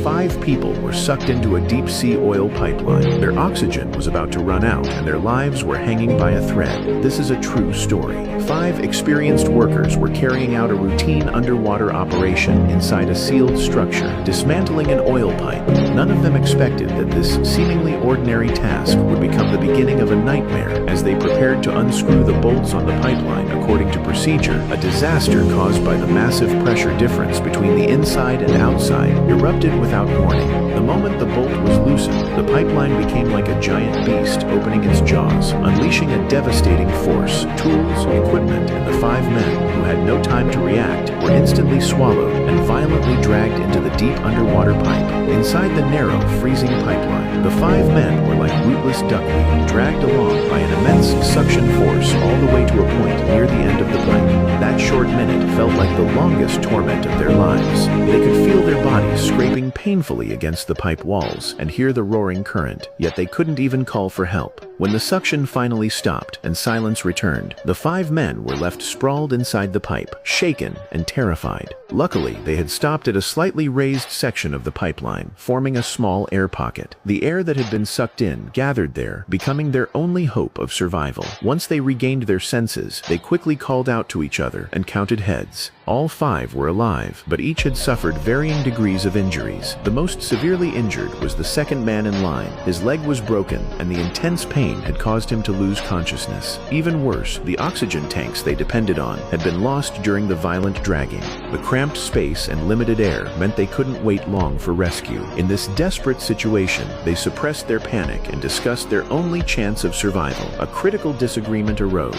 5 people were sucked into a deep-sea oil pipeline. Their oxygen was about to run out, and their lives were hanging by a thread. This is a true story. 5 experienced workers were carrying out a routine underwater operation inside a sealed structure, dismantling an oil pipe. None of them expected that this seemingly ordinary task would become the beginning of a nightmare. As they prepared to unscrew the bolts on the pipeline according to procedure, a disaster caused by the massive pressure difference between the inside and outside erupted without warning. The moment the bolt was loosened, the pipeline became like a giant beast opening its jaws, unleashing a devastating force. Tools, equipment, and the 5 men, who had no time to react, were instantly swallowed and violently dragged into the deep underwater pipe. Inside the narrow, freezing pipeline, the 5 men were like rootless duckweed, dragged along by an immense suction force all the way to a point near the end of the pipe. That short minute felt like the longest torment of their lives. They could feel their bodies scraping painfully against the pipe walls and hear the roaring current, yet they couldn't even call for help. When the suction finally stopped and silence returned, the 5 men were left sprawled inside the pipe, shaken and terrified. Luckily, they had stopped at a slightly raised section of the pipeline, forming a small air pocket. The air that had been sucked in gathered there, becoming their only hope of survival. Once they regained their senses, they quickly called out to each other and counted heads. All 5 were alive, but each had suffered varying degrees of injuries. The most severely injured was the second man in line. His leg was broken, and the intense pain had caused him to lose consciousness. Even worse, the oxygen tanks they depended on had been lost during the violent dragging. The cramped space and limited air meant they couldn't wait long for rescue. In this desperate situation, they suppressed their panic and discussed their only chance of survival. A critical disagreement arose.